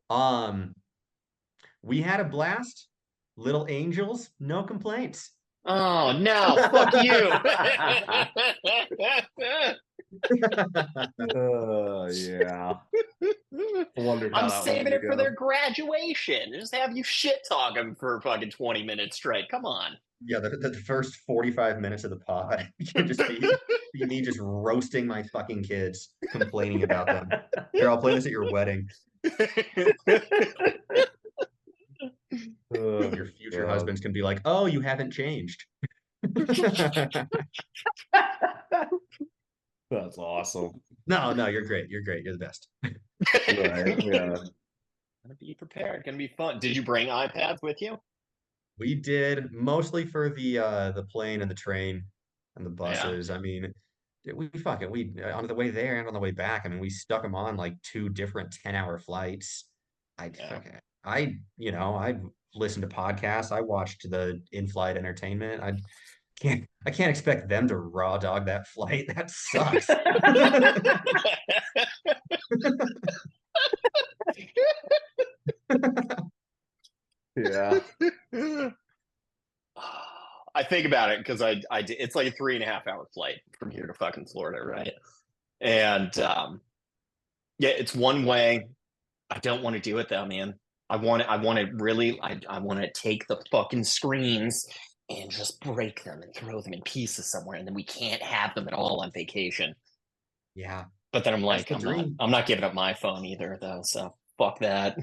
Um, we had a blast. Little angels, no complaints. Oh no, fuck you. Yeah. I wondered how I'm that was saving gonna it for their go. graduation. Just have you shit talk them for fucking 20 minutes straight. Come on. Yeah, the first 45 minutes of the pod can just be me just roasting my fucking kids, complaining about them. Here, I'll play this at your wedding. Oh Your future God. husbands can be like, "Oh, you haven't changed." That's awesome. No, no, you're great. You're great. You're the best. Right. Yeah. Gonna be prepared. Gonna be fun. Did you bring iPads with you? We did mostly for the plane and the train and the Yeah. buses. I mean, we on the way there and on the way back. I mean, we stuck them on like two different 10-hour flights. I Yeah. fucking I listened to podcasts. I watched the in-flight entertainment. I can't expect them to raw dog that flight. That sucks. Yeah. I think about it because I did. It's like a 3.5 hour flight from here to fucking Florida, right? And yeah, it's one way. I don't want to do it though, man. I want to really. I want to take the fucking screens and just break them and throw them in pieces somewhere, and then we can't have them at all on vacation. Yeah, But then I'm that's like, the dream. I'm not giving up my phone either, though. So fuck that.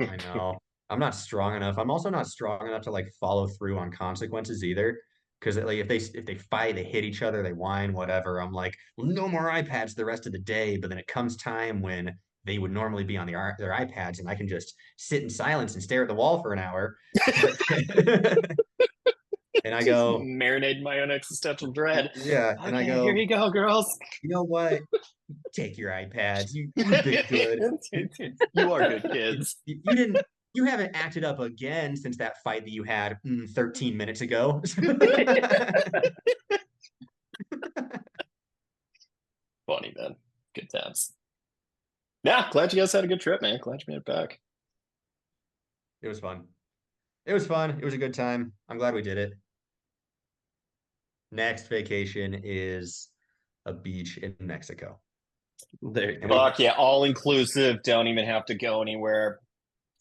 I know. I'm not strong enough. I'm also not strong enough to like follow through on consequences either. Because like if they fight, they hit each other, they whine, whatever. I'm like, well, no more iPads the rest of the day. But then it comes time when they would normally be on their iPads, and I can just sit in silence and stare at the wall for an hour. And I Just go, marinate my own existential dread. yeah. And I Okay, here go, you go, girls. you know what? Take your iPads. You've been good. You are good kids. You didn't you haven't acted up again since that fight that you had 13 minutes ago. Funny, man. Good times. Yeah, glad you guys had a good trip, man. Glad you made it back. It was fun. It was fun. It was a good time. I'm glad we did it. Next vacation is a beach in Mexico. There you And we go. Fuck yeah, all inclusive. Don't even have to go anywhere.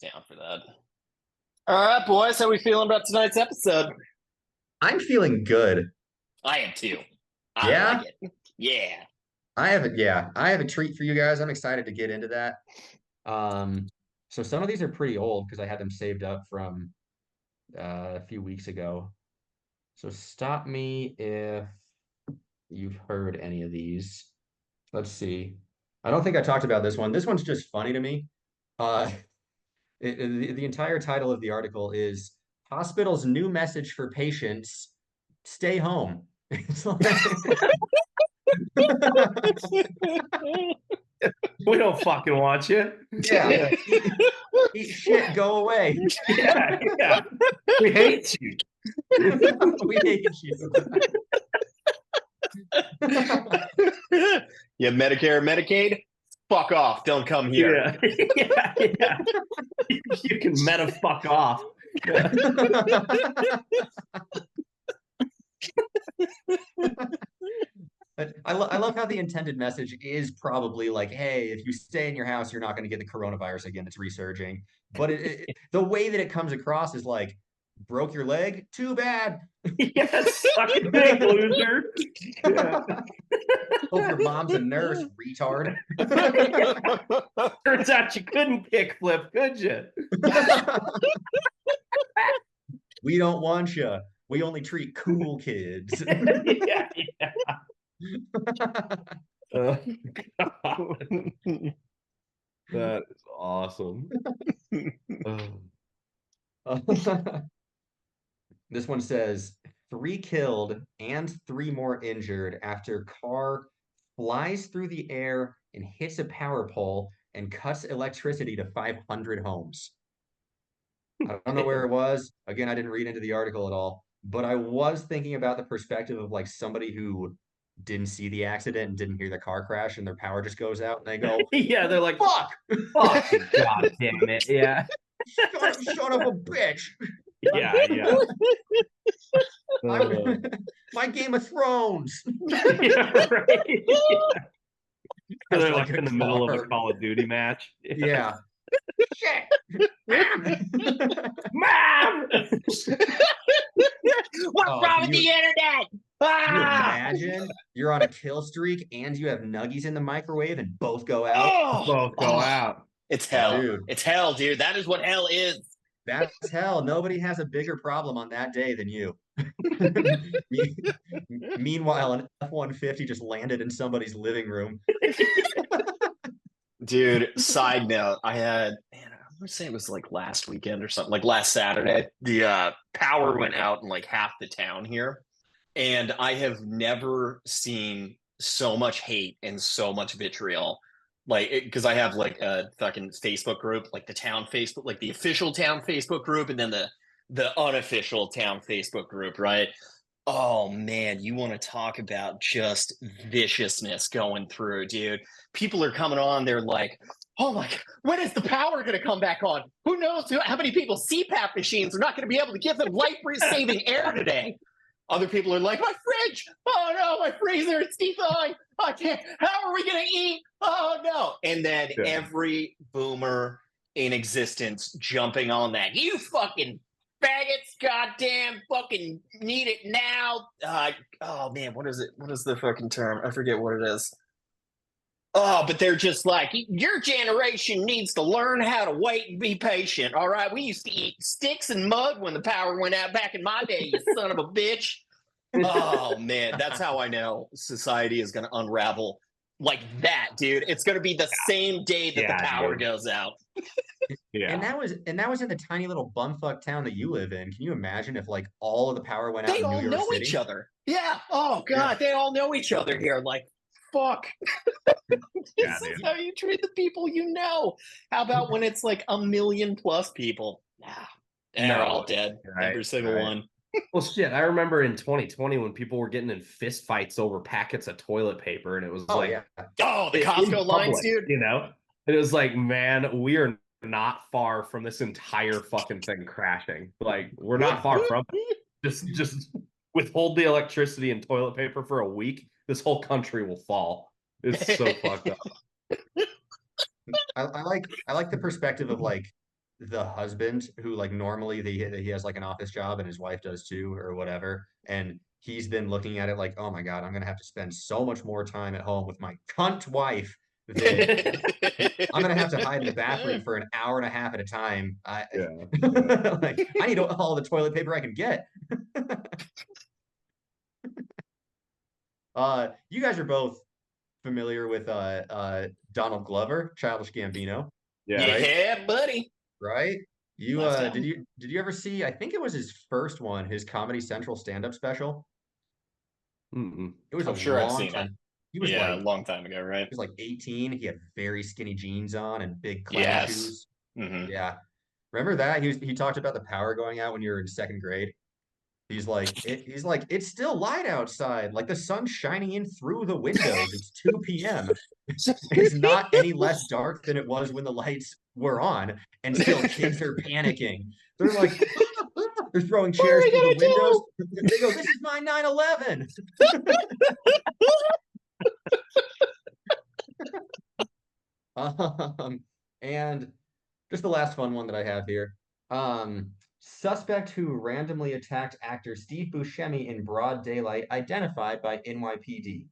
Down for that. All right, boys. How we feeling about tonight's episode? I'm feeling good. I am too. I like Yeah, it. Yeah. I have a treat for you guys. I'm excited to get into that. Um, so some of these are pretty old because I had them saved up from a few weeks ago. So stop me if you've heard any of these. Let's see. I don't think I talked about this one. This one's just funny to me. Uh, the entire title of the article is Hospital's New Message for Patients, Stay Home. It's like, We don't fucking want you. yeah, eat shit, go away. Yeah, yeah. We hate you. We hate you. You have Medicare, Medicaid? Fuck off. Don't come here. Yeah, yeah, yeah. You can meta fuck off. Yeah. But I love how the intended message is probably like, hey, if you stay in your house, you're not going to get the coronavirus again. It's resurging. But the way that it comes across is like, broke your leg? Too bad. Yes, suck a dick, loser. Yeah. Hope your mom's a nurse, retard. Turns out you couldn't kickflip, could you? We don't want you. We only treat cool kids. Yeah, yeah. Oh, God. That is awesome. This one says 3 killed and 3 more injured after car flies through the air and hits a power pole and cuts electricity to 500 homes. I don't know where it was. Again, I didn't read into the article at all, but I was thinking about the perspective of like somebody who didn't see the accident and didn't hear the car crash, and their power just goes out, and they go, Yeah, they're like, "Fuck, fuck, god damn it. Yeah. son of a bitch! Yeah, yeah. My Game of Thrones." Yeah, right. Yeah. That's They're like a in the middle of a car. Call of Duty match. Yeah. Shit. Mom! What's Oh, wrong with the internet? can you Ah! imagine? You're on a kill streak and you have nuggies in the microwave and both go out. Oh, Both go out. It's hell. Dude. It's hell, dude. That is what hell is. That's hell. Nobody has a bigger problem on that day than you. Meanwhile, an F-150 just landed in somebody's living room. Dude, side note, I had, man, I want to say it was like last weekend or something, like last Saturday. The power went out in like half the town here. And I have never seen so much hate and so much vitriol. Like, because I have like a fucking Facebook group, like the town Facebook, like the official town Facebook group, and then the unofficial town Facebook group, right? Oh man, you want to talk about just viciousness going through, dude. People are coming on, they're like, oh my God, when is the power going to come back on? Who knows how many people CPAP machines are not going to be able to give them life-saving air today? Other people are like, my fridge, oh no, my freezer, it's thawing. I can't, how are we going to eat? Oh no. And then every boomer in existence jumping on that. You fucking faggots, goddamn, fucking need it now. Oh man, what is it? What is the fucking term? I forget what it is. Oh, but they're just like, your generation needs to learn how to wait and be patient. All right, we used to eat sticks and mud when the power went out back in my day, you son of a bitch. Oh man, that's how I know society is going to unravel like that, dude. It's going to be the same day that the power goes out. Yeah. And that was in the tiny little bumfuck town that you live in. Can you imagine if like all of the power went out They in New all York know City? each other. Yeah. Oh god, they all know each other here. Like, fuck. This is how you treat the people you know. How about when it's like 1 million plus people? Nah, they're all dead. Every single one. Well, shit, I remember in 2020 when people were getting in fist fights over packets of toilet paper, and it was Oh like, yeah. Oh, the Costco lines, dude. You know, and it was like, man, we are not far from this entire fucking thing crashing. Like, we're not far from it. Just withhold the electricity and toilet paper for a week, this whole country will fall. It's so fucked up. I like the perspective of like the husband who like normally he has like an office job and his wife does too or whatever, and he's been looking at it like, oh my God, I'm gonna have to spend so much more time at home with my cunt wife that I'm gonna have to hide in the bathroom for an hour and a half at a time. Like I need all the toilet paper I can get. You guys are both familiar with Donald Glover, Childish Gambino. Yeah, buddy. Right? You did you ever see, I think it was his first one, his Comedy Central stand-up special? It was I'm sure I've seen time. it. He was a long time ago, right? He was like 18. He had very skinny jeans on and big clown shoes. Mm-hmm. Yeah. Remember that? He talked about the power going out when you were in second grade. He's like, it's still light outside. Like the sun's shining in through the windows. It's 2 p.m. It's not any less dark than it was when the lights were on, and still kids are panicking. They're like, they're throwing chairs through the windows. They go, this is my 9/11. And just the last fun one that I have here. Suspect who randomly attacked actor Steve Buscemi in broad daylight identified by NYPD.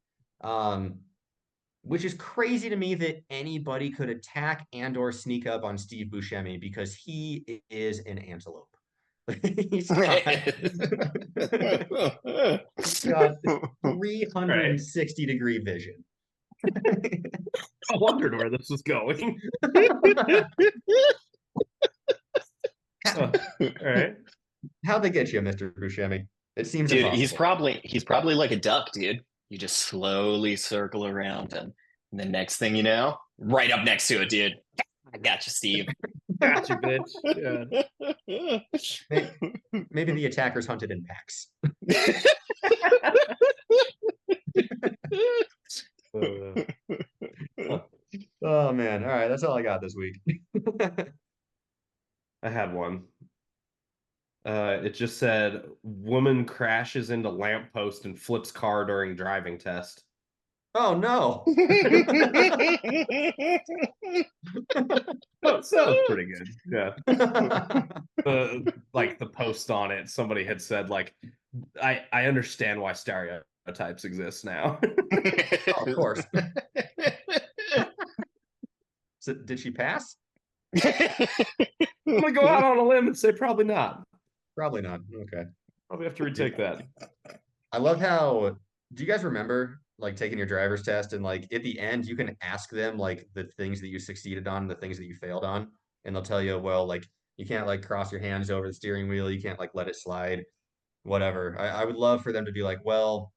Which is crazy to me that anybody could attack and or sneak up on Steve Buscemi because he is an antelope. He's got 360-degree vision. I wondered where this was going. All right. How'd they get you, Mr. Buscemi? It seems dude, impossible. he's probably like a duck, dude. You just slowly circle around and the next thing you know, right up next to it, dude. I got you, Steve. Got you, bitch. Yeah. Maybe the attackers hunted in packs. Oh man. All right, that's all I got this week. I had one. It just said woman crashes into lamppost and flips car during driving test. Oh no. Oh, sounds pretty good. Yeah. Like the post on it, somebody had said, like, I understand why stereotypes exist now. Oh, of course. So, did she pass? I'm gonna go out on a limb and say probably not. Probably not. Okay. Probably have to retake that. I love how, do you guys remember like taking your driver's test and like at the end you can ask them like the things that you succeeded on, the things that you failed on, and they'll tell you, well, like you can't like cross your hands over the steering wheel, you can't like let it slide, whatever. I would love for them to be like, well,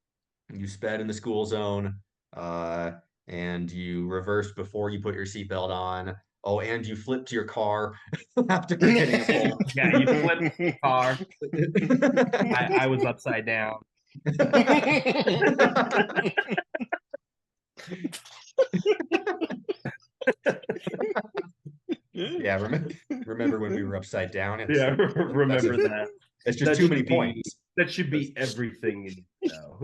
you sped in the school zone, uh, and you reversed before you put your seatbelt on. Oh, and you flipped your car after hitting a pole. Yeah, you flipped the car. I was upside down. Yeah, remember when we were upside down? Yeah, remember that. It's just That too many should be- points. That should be everything you need to know.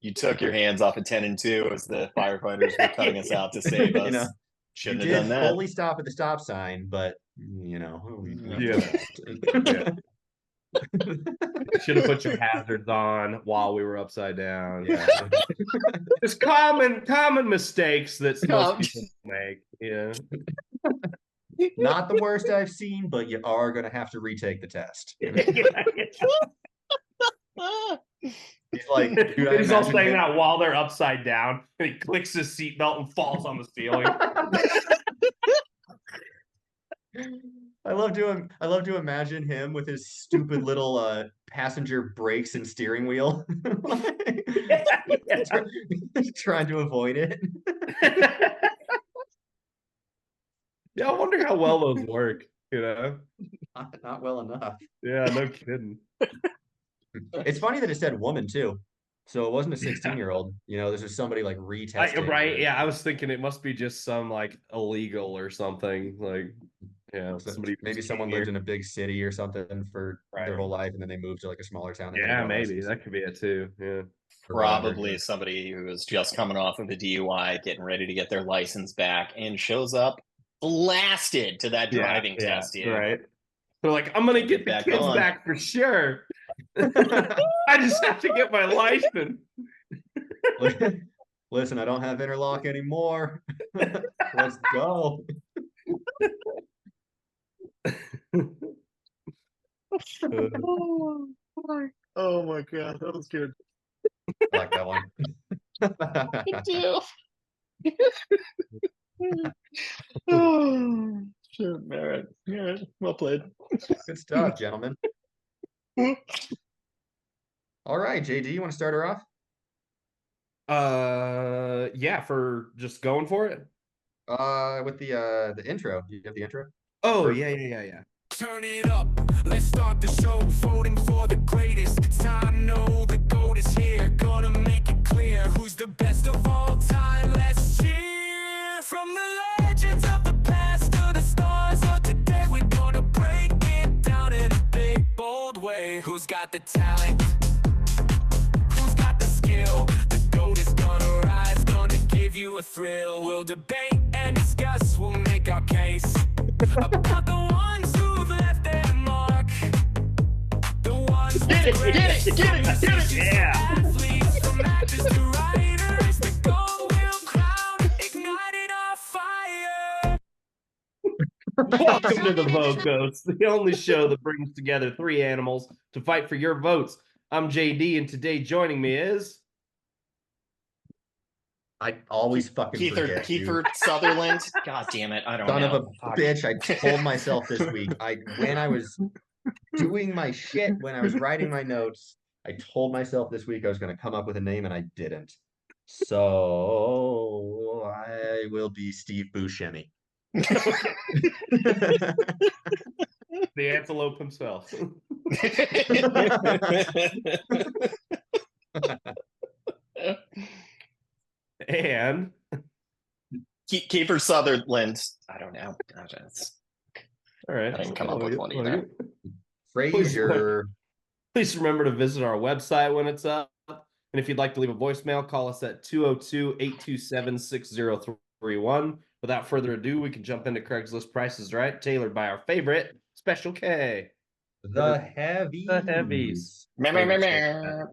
You took your hands off of 10 and 2 as the firefighters were cutting us out to save us. You know, Shouldn't you have done did that. fully stop at the stop sign, but we Yeah. Should have put your hazards on while we were upside down. Yeah. Just common mistakes that most people make. Yeah. Not the worst I've seen, but you are going to have to retake the test. He's like, dude, He's all saying that while they're upside down. And he clicks his seatbelt and falls on the ceiling. I love to imagine him with his stupid little passenger brakes and steering wheel. Trying to avoid it. Yeah, I wonder how well those work, you know? Not well enough. Yeah, no kidding. It's funny that it said woman too. So it wasn't a 16-year-old. You know, this is somebody like retesting. Right, yeah, I was thinking it must be just some like illegal or something. Like, yeah, somebody maybe someone lived in a big city or something for their whole life and then they moved to like a smaller town. Yeah, maybe. That could be it too. Yeah. Probably somebody who was just coming off of a DUI, getting ready to get their license back, and shows up blasted to that driving test. Yeah, right. They're like, I'm gonna get the kids back for sure. I just have to get my license. Listen, I don't have interlock anymore. Let's go. Oh my god, that was good. I like that one. Me too. Oh, sure, Merritt. Well played. Good stuff, gentlemen. All right, JD, you want to start her off? Yeah, for just going for it. With the intro. You have the intro? Oh, yeah. Turn it up, let's start the show. Voting for the greatest. It's time, know the GOAT is here. Gonna make it clear who's the best of all time. Let's cheer. From the legends of the past to the stars of today, we're gonna break it down in a big, bold way. Who's got the talent? Who's got the skill? The GOAT is gonna rise, gonna give you a thrill. We'll debate and discuss, we'll make our case about the ones who've left their mark. The ones Get it! Yeah. athletes, from actors to writers, the GOAT will crown, igniting our fire. Welcome to the Vote Goats, the only show that brings together three animals to fight for your votes. I'm JD, and today joining me is I always fucking forget. Kiefer Sutherland. God damn it! I don't Son know. of a bitch! I told myself this week. When I was doing my shit, when I was writing my notes, I told myself this week I was going to come up with a name, and I didn't. So I will be Steve Buscemi. the antelope himself. And Kiefer Sutherland. I don't know. all right, I didn't come up with one either. Frazier. Please remember to visit our website when it's up. And if you'd like to leave a voicemail, call us at 202-827-6031. Without further ado, we can jump into Craigslist Prices Right, tailored by our favorite Special K. The heavies. The heavies. Meh, meh, meh, meh. I'm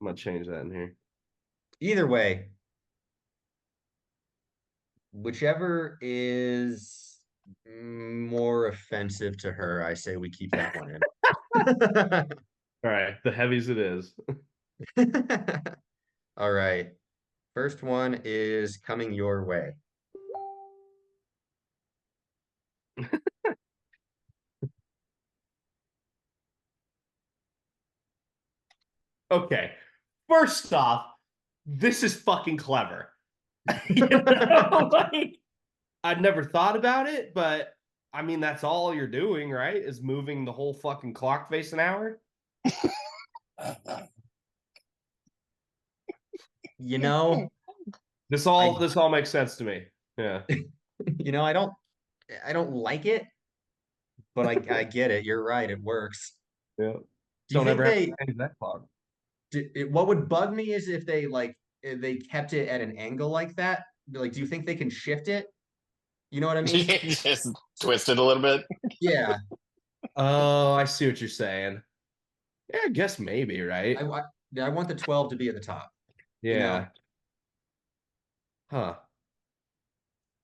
going to change that in here. Either way, whichever is more offensive to her, I say we keep that one in. All right, the heavies it is. All right. First one is coming your way. Okay. First off, this is fucking clever. You know, like, I'd never thought about it, but I mean, that's all you're doing, right? Is moving the whole fucking clock face an hour. You know, This all makes sense to me. Yeah. I don't like it, but I get it. You're right. It works. Yeah. Do you Don't think ever have they to change that clock. what would bug me is if they kept it at an angle like that. Like, do you think they can shift it? You know what I mean? Just twist it a little bit. Yeah. Oh, I see what you're saying. Yeah, I guess maybe, right? I want the 12 to be at the top. Yeah. You know? Huh.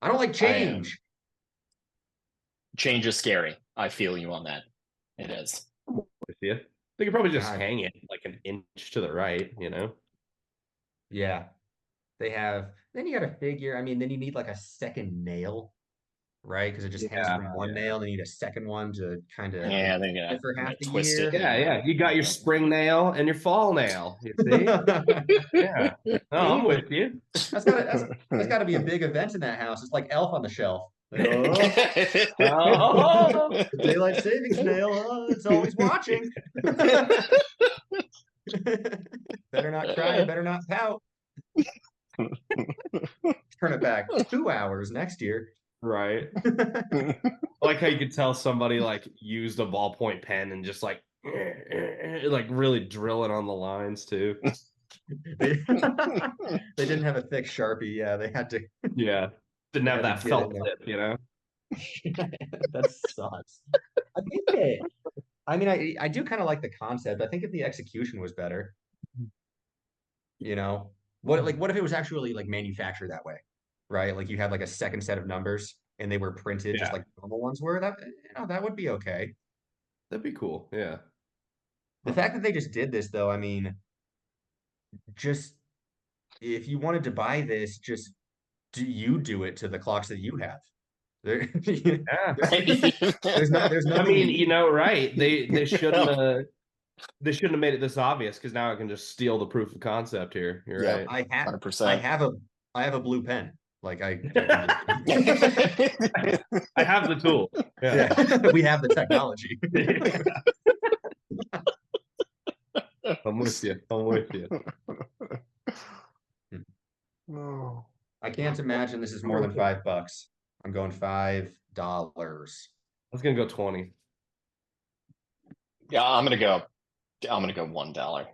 I don't like change. Change is scary. I feel you on that. It is. With you. They could probably just God. hang it like an inch to the right, you know? Yeah. Then you got to figure, I mean, then you need like a second nail, right? Because it just hangs from one nail, then you need a second one to kind of then you for half the twist year. it. Yeah. You got your spring nail and your fall nail. You see? Yeah. No, I'm with you. That's gotta be a big event in that house. It's like Elf on the Shelf. Oh. Daylight savings nail, it's always watching. Better not cry, better not pout. Turn it back 2 hours next year. Right. I like how you could tell somebody like used a ballpoint pen and just like really drilling on the lines too. They didn't have a thick Sharpie. Yeah, they had to. Yeah. Didn't have that felt tip, you know? That sucks. I think I do kind of like the concept. I think if the execution was better, what if it was actually like manufactured that way, right? Like you had like a second set of numbers and they were printed just like normal ones were. That would be okay. That'd be cool. Yeah. The fact that they just did this though, I mean, just if you wanted to buy this, just do it to the clocks that you have. There, Yeah. there's no. I mean, right? They shouldn't have made it this obvious because now I can just steal the proof of concept here. You're right. I 100%. I have a blue pen. Like I have the tool. Yeah. We have the technology. I'm with you. I can't imagine this is more than $5. I'm going $5. I was gonna go 20. Yeah, I'm gonna go $1.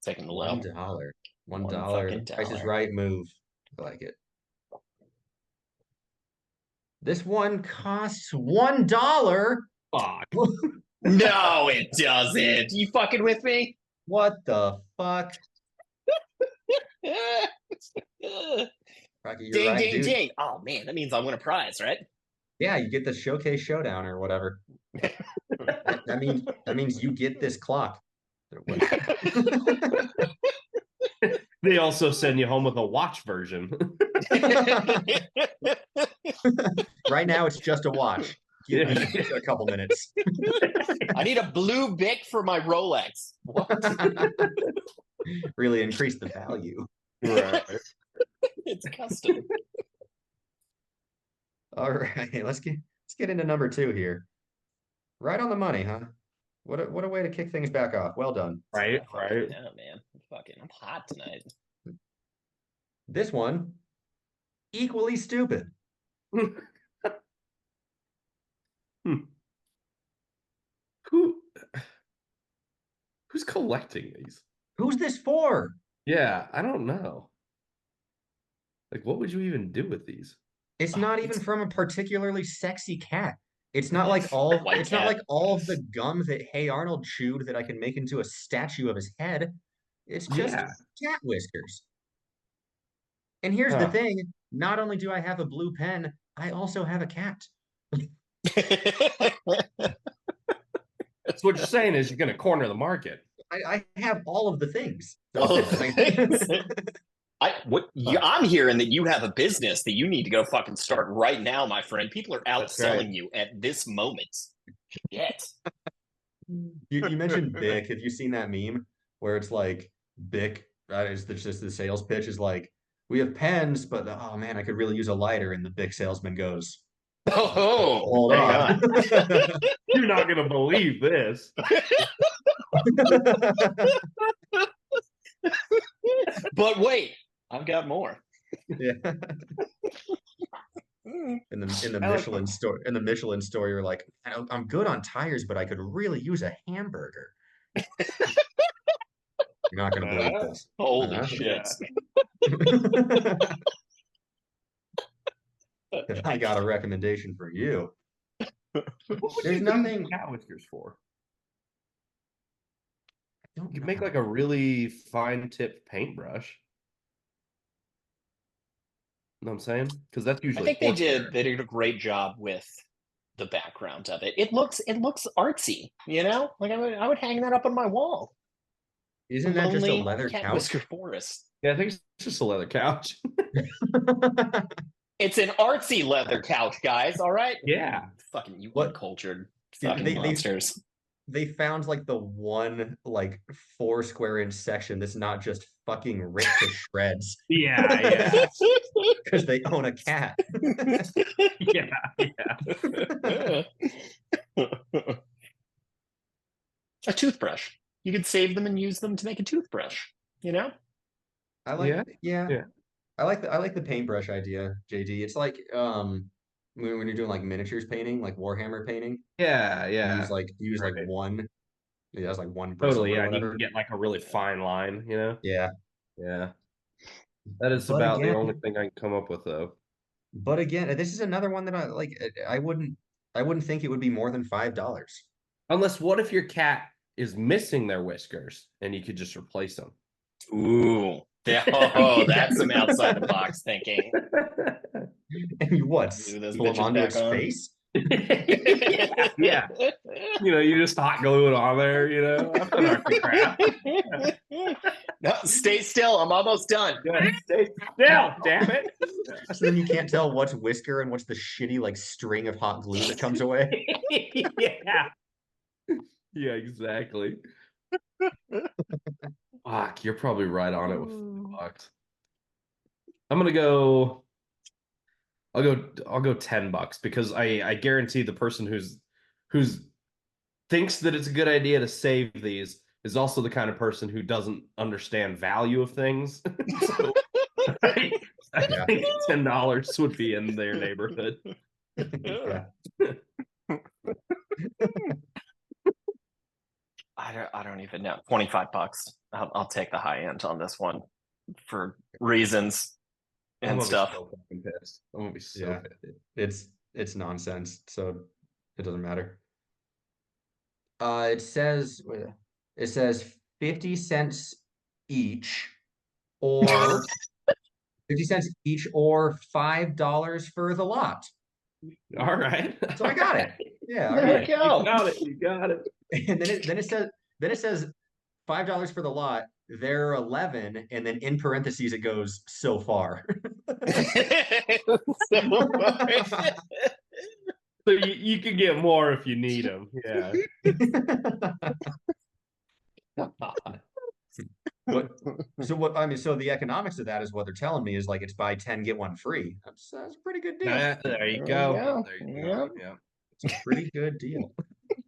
Taking the low. $1. $1. Price is Right move. I like it. This one costs $1. Fuck. No, it doesn't. You fucking with me? What the fuck? Rocky, Ding, right, ding, dude. ding. Oh man, that means I win a prize, right? Yeah, you get the showcase showdown or whatever. that means you get this clock. They also send you home with a watch version. Right now, it's just a watch. Give me a couple minutes. I need a blue Bic for my Rolex. What? Really increase the value. Right. It's custom. All right, let's get into number 2 here. Right on the money, huh? What a way to kick things back off. Well done. Right. Yeah, man. I'm hot tonight. This one, equally stupid. Who who's collecting these? Who's this for? Yeah, I don't know. Like, what would you even do with these? It's Oh, not even it's from a particularly sexy cat. It's not like white cat. all of the gum that Hey Arnold chewed that I can make into a statue of his head. It's just Yeah. cat whiskers. And here's the Huh. thing, not only do I have a blue pen, I also have a cat. So what you're saying is you're going to corner the market. I have all of the things. All of the things. Huh. I'm hearing that you have a business that you need to go fucking start right now, my friend. People are That's right. outselling you at this moment. Yes. You mentioned Bic. Have you seen that meme where it's like Bic, just the sales pitch is like, we have pens, but oh man, I could really use a lighter. And the Bic salesman goes, Oh, hold hang on. You're not going to believe this. But wait, I've got more. Yeah. In the Michelin store, you're like, I'm good on tires, but I could really use a hamburger. You're not gonna believe this. Holy shit. I got a recommendation for you. What would There's you nothing. use cat whiskers for? I don't You could make know. like a really fine tipped paintbrush. You know what I'm saying? Because that's I usually think horsehair. they did a great job with the background of it. It looks artsy, you know? Like I would hang that up on my wall. Isn't that just a Lonely leather cat couch? whisker forest. Yeah, I think it's just a leather couch. It's an artsy leather couch, guys. All right. Yeah. Fucking you What- uncultured Yeah, fucking monsters. They found like the one like 4 square inch section that's not just fucking ripped to shreds Yeah, because they own a cat. yeah. A toothbrush. You could save them and use them to make a toothbrush. You know? I like, Yeah. I like the paintbrush idea, JD. It's like when you're doing like miniatures painting, like Warhammer painting, Yeah, you yeah. use like Right. one, yeah, it's like one bristle Totally, or yeah. And you whatever. can get like a really fine line, you know? Yeah. Yeah. That is But about the again, only thing I can come up with though. this is another one that I like. I wouldn't think it would be more than $5. Unless what if your cat is missing their whiskers and you could just replace them? Ooh. That's some outside the box thinking. And what? Glue those Glue them bitches onto back its on. face? Yeah. You know, you just hot glue it on there, you know. That's an arts and craft. No, stay still. I'm almost done. Good. Stay still, damn it. So then you can't tell what's whisker and what's the shitty like string of hot glue that comes away. Yeah. Yeah, exactly. Fuck, you're probably right on it with $5. I'm gonna go. I'll go $10 because I guarantee the person who's thinks that it's a good idea to save these is also the kind of person who doesn't understand value of things. So I think $10 would be in their neighborhood. Yeah. I don't even know. $25. I'll take the high end on this one for reasons I'm and gonna stuff. be so fucking pissed. I'm gonna be so pissed. It's nonsense, so it doesn't matter. It says 50 cents each, or 50 cents each, or $5 for the lot. All right. So I got it. Yeah, all There right. you go. You got it. You got it. And then it says $5 for the lot. They're 11, and then in parentheses it goes so far. So you can get more if you need them. Yeah. So the economics of that is what they're telling me is like it's buy 10 get one free. That's a pretty good deal. There you go. There you go. Yeah. It's a pretty good deal.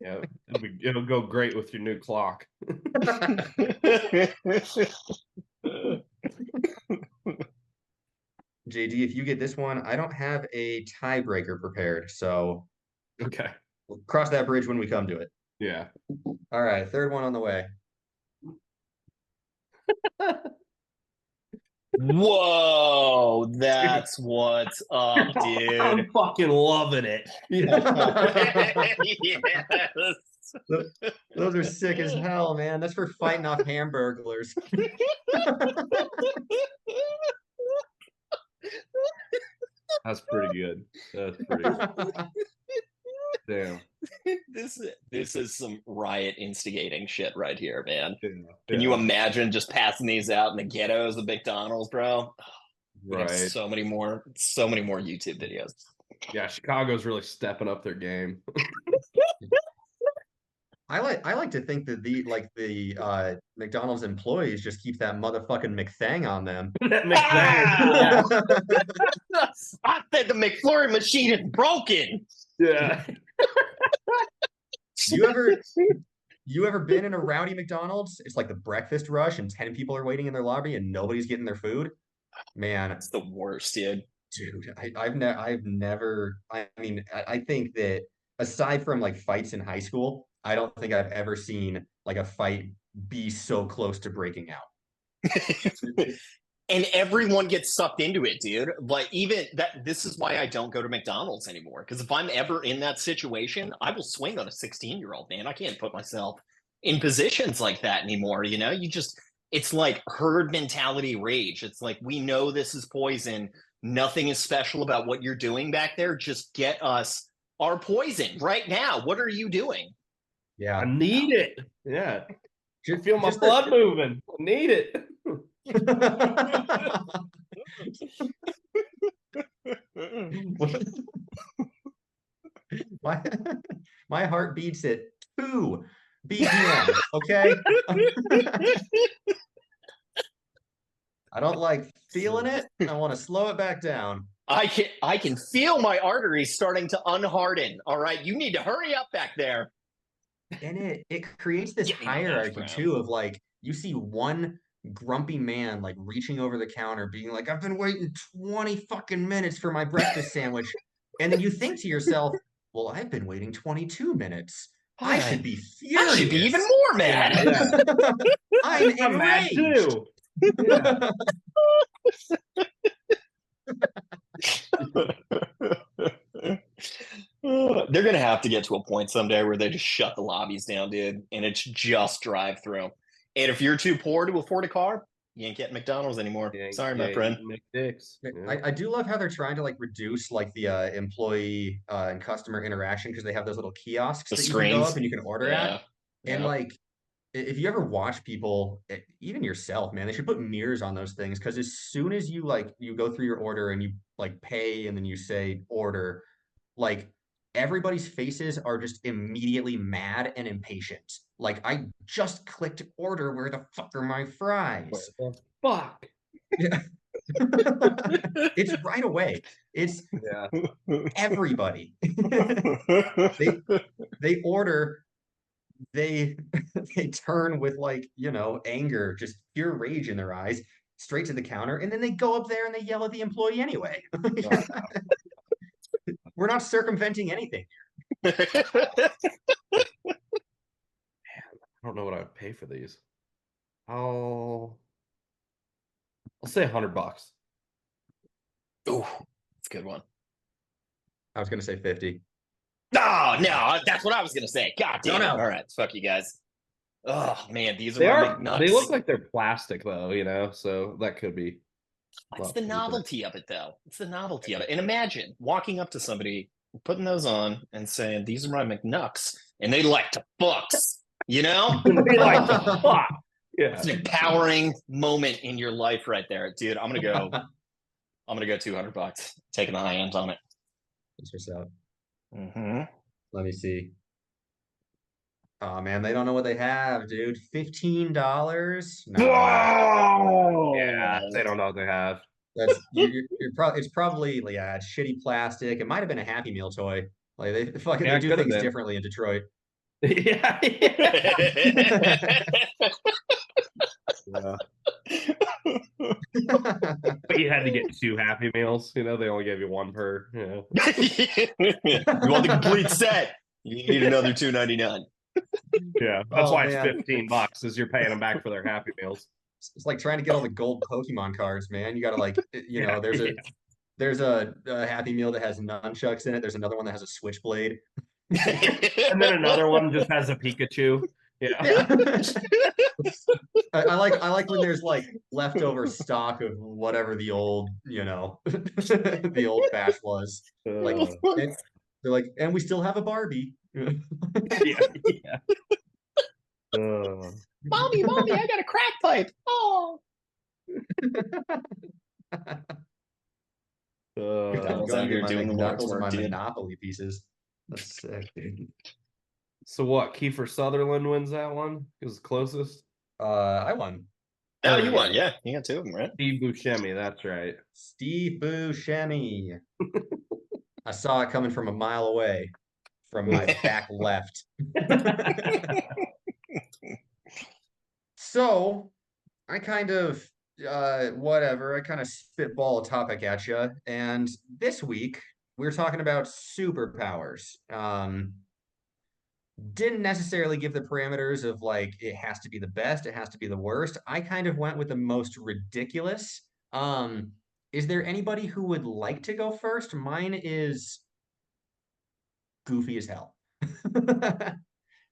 Yeah. It'll go great with your new clock. JD, if you get this one, I don't have a tiebreaker prepared, so Okay. we'll cross that bridge when we come to it. Yeah. All right, third one on the way. Whoa, that's what's up, dude. I'm fucking loving it. Yes. Those are sick as hell, man. That's for fighting off hamburglers. That's pretty good. That's pretty good. Damn. This is some riot instigating shit right here, man. Yeah. Can you imagine just passing these out in the ghettos of McDonald's, bro? We have Right. so many more YouTube videos. Yeah, Chicago's really stepping up their game. I like to think that the McDonald's employees just keep that motherfucking McThang on them. That McThang. I said the McFlurry machine is broken. Yeah. You ever been in a rowdy McDonald's? It's like the breakfast rush and 10 people are waiting in their lobby and nobody's getting their food. Man, It's the worst, dude. dude, I've never. I mean, I think that aside from like fights in high school, I don't think I've ever seen like a fight be so close to breaking out. And everyone gets sucked into it, dude. Like, even that, this is why I don't go to McDonald's anymore. Because if I'm ever in that situation, I will swing on a 16-year-old, man. I can't put myself in positions like that anymore. You know, it's like herd mentality rage. It's like, we know this is poison. Nothing is special about what you're doing back there. Just get us our poison right now. What are you doing? Yeah, I need it. Yeah. I feel my just blood moving. I need it. my heart beats at 2 BPM. Okay, I don't like feeling it. I want to slow it back down. I can feel my arteries starting to unharden. All right, you need to hurry up back there. And it creates this Get me the hierarchy hash brown. too of like you see one grumpy man like reaching over the counter being like, I've been waiting 20 fucking minutes for my breakfast sandwich. And then you think to yourself, well, I've been waiting 22 minutes. I should be furious. I should be even more mad. Yeah. I'm mad enraged. too. Yeah. They're gonna have to get to a point someday where they just shut the lobbies down, dude, and it's just drive through. And if you're too poor to afford a car, you ain't getting McDonald's anymore. Sorry, my friend. McDicks. Yeah. I do love how they're trying to like reduce like the employee and customer interaction because they have those little kiosks The that you can go screens. up and you can order Yeah. at. And Yeah. like if you ever watch people, even yourself, man, they should put mirrors on those things because as soon as you like you go through your order and you like pay and then you say order, like everybody's faces are just immediately mad and impatient. Like I just clicked order, where the fuck are my fries? What the fuck? Yeah. It's right away. It's Yeah. everybody. They order, they turn with like, you know, anger, just pure rage in their eyes, straight to the counter, and then they go up there and they yell at the employee anyway. We're not circumventing anything. I don't know what I would pay for these. I'll say $100. Ooh, that's a good one. I was gonna say 50. Oh, no, that's what I was gonna say. God damn No, it. no. All right, fuck you guys. Oh man, these They are are. McNuts. They look like they're plastic though, you know. So that could be. It's the novelty of it, though. It's the novelty of it. And imagine walking up to somebody, putting those on, and saying, "These are my McNucks," and they like to fucks. You know, They like the fuck. Yeah. it's an empowering moment in your life, right there, dude. I'm gonna go $200. Taking the high end on it. That's what's up. Mm-hmm. Let me see. Oh man, they don't know what they have, dude. $15? No, Whoa! Yeah. They don't know what they have. that's it's probably yeah, it's shitty plastic. It might have been a Happy Meal toy. Like they fucking Yeah, they it do could have things been. differently in Detroit. Yeah. Yeah. But you had to get 2 Happy Meals. You know, they only gave you 1 per. You know. You want the complete set? You need another $2.99. Yeah, that's why it's man. $15, is you're paying them back for their Happy Meals. It's like trying to get all the gold Pokemon cards, man. You gotta like, Yeah, there's a Happy Meal that has nunchucks in it. There's another one that has a switchblade. And then another one just has a Pikachu. Yeah. I like when there's like leftover stock of whatever the old, the old batch was. Like, and they're like, and we still have a Barbie. Yeah. Mommy, I got a crack pipe. Oh. Devil's out here doing the Lord's work, my dude. Monopoly pieces. That's sick, dude. So what? Kiefer Sutherland wins that one? He was the closest. I won. Oh, you won, yeah. You got 2 of them, right? Steve Buscemi, that's right. Steve Buscemi. I saw it coming from a mile away from my back left. So I kind of I kind of spitball a topic at you. And this week we're talking about superpowers. Didn't necessarily give the parameters of like it has to be the best, it has to be the worst. I kind of went with the most ridiculous. Is there anybody who would like to go first? Mine is goofy as hell.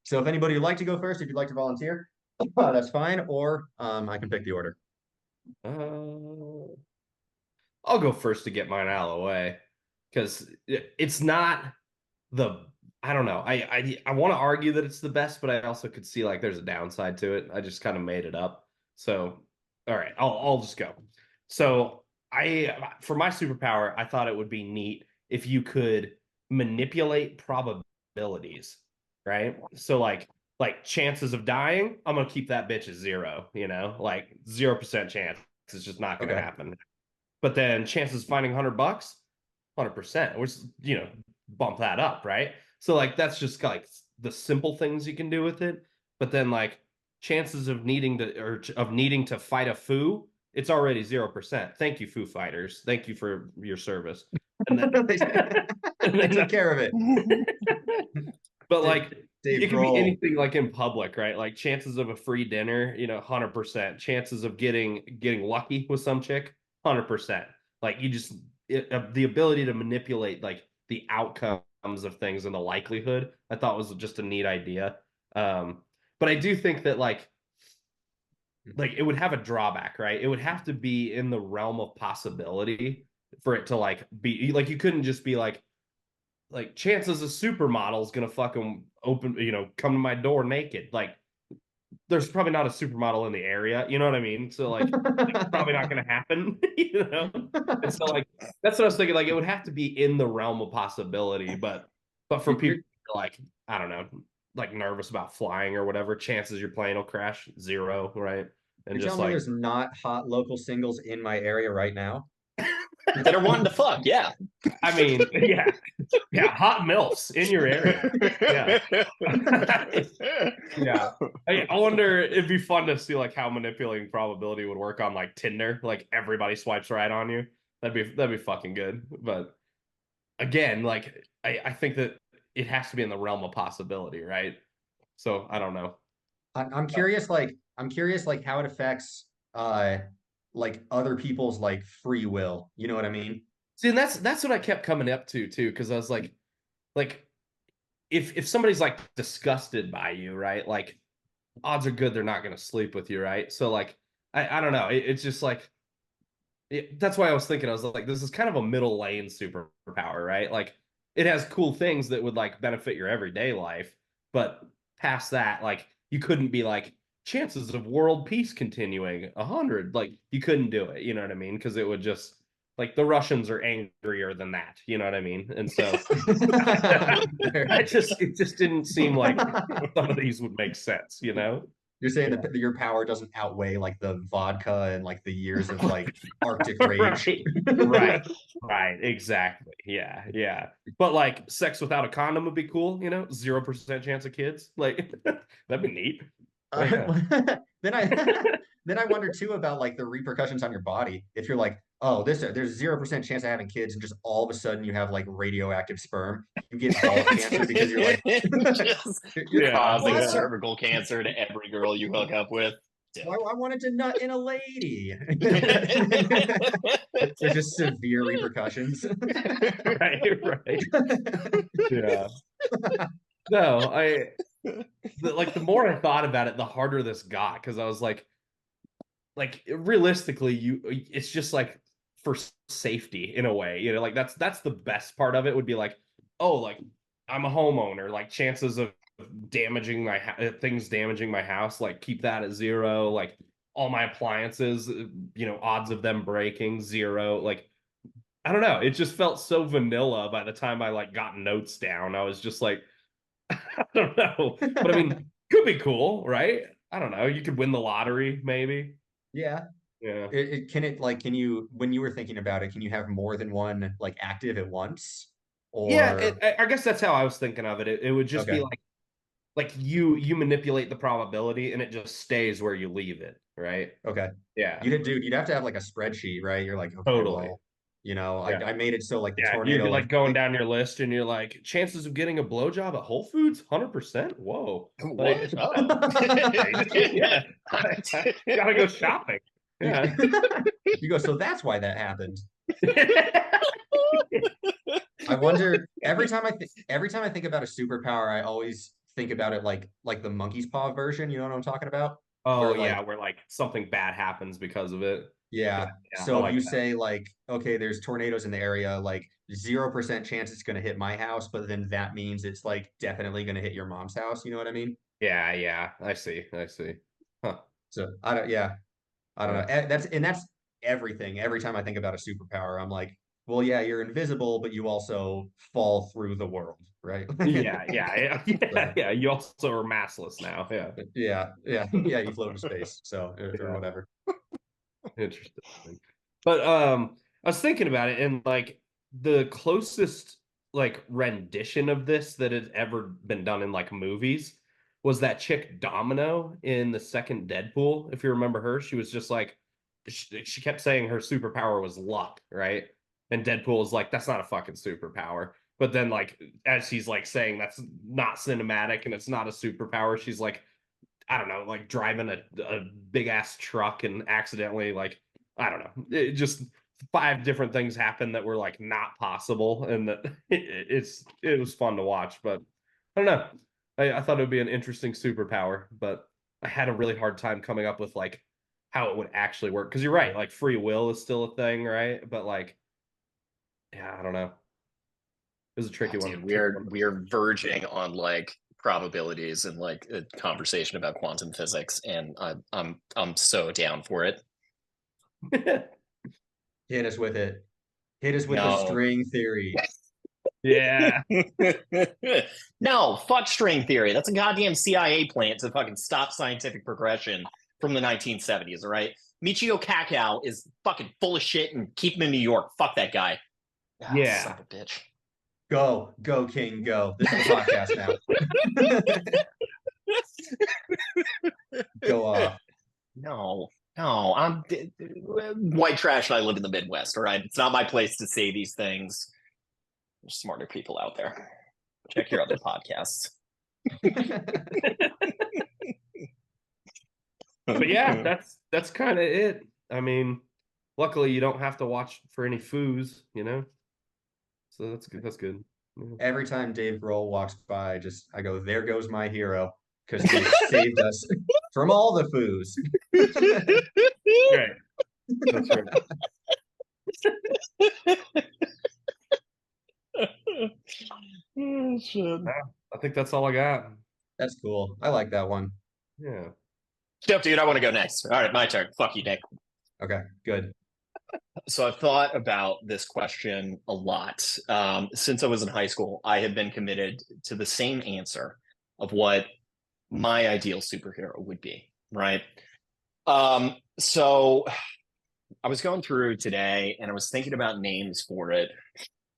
So if anybody would like to go first, if you'd like to volunteer, that's fine. Or I can pick the order. I'll go first to get mine out of the way, because it's not I don't know. I want to argue that it's the best, but I also could see like there's a downside to it. I just kind of made it up. So, all right, I'll just go. So for my superpower, I thought it would be neat if you could manipulate probabilities, right? So like chances of dying, I'm gonna keep that bitch at 0. Like 0% chance. It's just not gonna happen. But then chances of finding $100, 100%. Which bump that up, right? So like that's just like the simple things you can do with it. But then like chances of needing to fight a foo, it's already 0%. Thank you, Foo Fighters. Thank you for your service. And then they took care of it. But like Dave it can Grohl. be anything, like in public, right? Like chances of a free dinner, 100%. Chances of getting lucky with some chick, 100%. Like the ability to manipulate like the outcomes of things and the likelihood, I thought was just a neat idea. But I do think that like it would have a drawback, right? It would have to be in the realm of possibility for it to like be like, you couldn't just be like chances a supermodel's gonna fucking open, come to my door naked. Like there's probably not a supermodel in the area, you know what I mean? So like it's probably not gonna happen, And so like that's what I was thinking. Like it would have to be in the realm of possibility, but for people like, I don't know, like nervous about flying or whatever, chances your plane will crash 0, right? And You're just telling me like there's not hot local singles in my area right now? That are wanting to fuck, yeah. I mean, yeah, hot MILFs in your area. Yeah. I wonder, it'd be fun to see like how manipulating probability would work on like Tinder. Like everybody swipes right on you. That'd be fucking good. But again, like I think that it has to be in the realm of possibility, right? So I don't know. I'm curious, like how it affects like other people's like free will. You know what I mean? See, and that's what I kept coming up to too, because I was like if somebody's like disgusted by you, right? Like odds are good they're not going to sleep with you, right? So like I don't know. It's just like that's why I was thinking. I was like, this is kind of a middle lane superpower, right? Like it has cool things that would like benefit your everyday life, but past that, like you couldn't be like chances of world peace continuing 100. Like you couldn't do it. You know what I mean? Because it would just like the Russians are angrier than that. You know what I mean? And so it just didn't seem like some of these would make sense. You're saying that your power doesn't outweigh like the vodka and like the years of like Arctic rage. Right, exactly. Yeah. But like sex without a condom would be cool, 0% chance of kids. Like that'd be neat. Then then I wonder too about like the repercussions on your body. If you're like, oh, there's 0% chance of having kids, and just all of a sudden you have like radioactive sperm, you get ball cancer because you're like, Just you're Yeah. causing what? cervical cancer to every girl you hook up with. Why I wanted to nut in a lady. There's just severe repercussions. Right. Yeah. No, like the more I thought about it, the harder this got, because I was like realistically, it's just like for safety in a way, like that's the best part of it would be like, oh, like I'm a homeowner, like chances of damaging things damaging my house, like keep that at 0, like all my appliances, odds of them breaking 0, like I don't know, it just felt so vanilla by the time I like got notes down. I was just like, I don't know, but I mean, could be cool, right? I don't know, you could win the lottery maybe. Yeah. Yeah. Can you, when you were thinking about it, can you have more than one like active at once? Yeah, Or I guess that's how I was thinking of it. It would just be okay, like you manipulate the probability and it just stays where you leave it, right? okay. Yeah, You'd have to have like a spreadsheet, right? You're like, okay, totally. well, you know, Yeah. I made it so like the Yeah, you'd tornado, be like like going down your list and you're like, chances of getting a blowjob at Whole Foods, 100%. Whoa. Like, What? Oh. yeah. Gotta go shopping. Yeah. you go, so that's why that happened. I wonder every time I think about a superpower, I always think about it like the monkey's paw version. You know what I'm talking about? Oh Where like, yeah, where like something bad happens because of it. Yeah, yeah. yeah, I So if like you that. say like, okay, there's tornadoes in the area, like 0% chance it's gonna hit my house, but then that means it's like definitely gonna hit your mom's house. You know what I mean? Yeah, yeah, I see. Huh. So I don't know. Yeah. That's everything. Every time I think about a superpower, I'm like, well, yeah, you're invisible, but you also fall through the world, right? Yeah. So, Yeah. You also are massless now. Yeah. yeah. You float in space, so or Yeah. whatever. Interesting. But I was thinking about it, and like the closest like rendition of this that had ever been done in like movies was that chick Domino in the second Deadpool. If you remember her, she was just like she kept saying her superpower was luck, right? And Deadpool was like, that's not a fucking superpower. But then like as she's like saying that's not cinematic and it's not a superpower, she's like, I don't know, like driving a big ass truck and accidentally like, I don't know, it just 5 different things happened that were like not possible, and that it was fun to watch. But I don't know, I thought it would be an interesting superpower, but I had a really hard time coming up with like how it would actually work, because you're right, like free will is still a thing, right? But like, yeah, I don't know, it was a tricky one. Dude, we're verging on like probabilities and like a conversation about quantum physics, and I'm so down for it. Hit us with it. Hit us with the No. string theory. Yeah. No, fuck string theory. That's a goddamn CIA plant to fucking stop scientific progression from the 1970s, all right? Michio Kaku is fucking full of shit and keep him in New York. Fuck that guy. Yeah. Son of a bitch. Go, King, go. This is a podcast now. Go off. No, I'm white trash and I live in the Midwest, all right? It's not my place to say these things. There's smarter people out there. Check your other podcasts. But yeah, that's kind of it. I mean, luckily you don't have to watch for any foos, so that's good. Yeah. Every time Dave Grohl walks by, I go, there goes my hero, because he saved us from all the foos. Right. That's right. Oh, shit. I think that's all I got. That's cool. I like that one. Yeah. Dope, dude. I want to go next. All right, my turn. Fuck you, Nick. Okay, good. So I've thought about this question a lot. Since I was in high school, I have been committed to the same answer of what my ideal superhero would be, right? So I was going through today and I was thinking about names for it.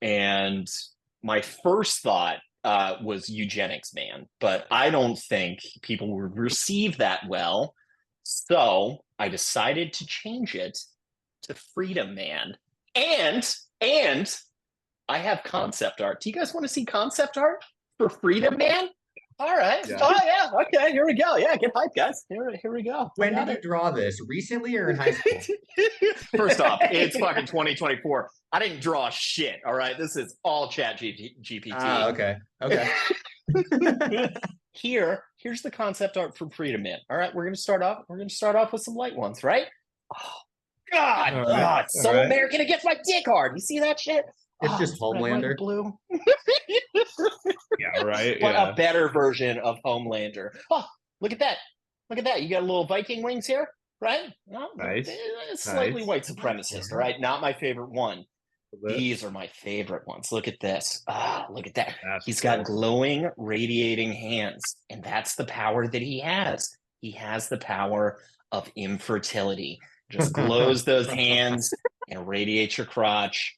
And my first thought was eugenics man, but I don't think people would receive that well. So I decided to change it to Freedom Man. And I have concept art. Do you guys want to see concept art for Freedom Man? All right. Yeah. Oh yeah. Okay. Here we go. Yeah. Get hyped, guys. Here we go. When did you draw this? Recently or in high school? First off, it's fucking 2024. I didn't draw shit. All right. This is all Chat GPT. Ah, okay. Okay. Here's the concept art from Freedom Man. All right. We're gonna start off with some light ones, right? Oh God. All right. It's so American it gets my dick hard. You see that shit? It's just red, white, Homelander. and blue. Yeah, right. But Yeah. a better version of Homelander. Oh, look at that. Look at that. You got a little Viking wings here, right? Oh, Nice. Slightly Nice. white supremacist, all right? Not my favorite one. These are my favorite ones. Look at this. Ah, look at that. That's He's got cool. glowing, radiating hands. And that's the power that he has. He has the power of infertility. Just glows those hands and radiates your crotch.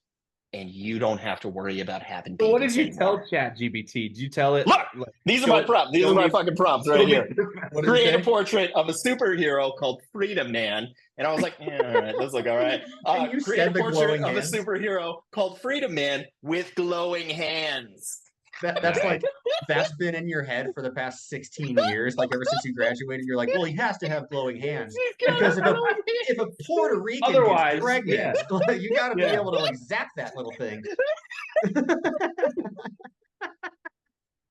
And you don't have to worry about having babies. So what did you anymore. tell Chat GPT? Did you tell it? Look, like, These are show my it- prompts. These show are my me- fucking prompts show right me- here. What did it Create a say? portrait of a superhero called Freedom Man. And I was like, yeah, all right, those look all right. And you Create a said the portrait glowing of hands? a superhero called Freedom Man with glowing hands. That's like, that's been in your head for the past 16 years. Like ever since you graduated, you're like, well, he has to have glowing hands. Because if a Puerto Rican Otherwise, gets pregnant, you got to be Yeah. able to like zap that little thing.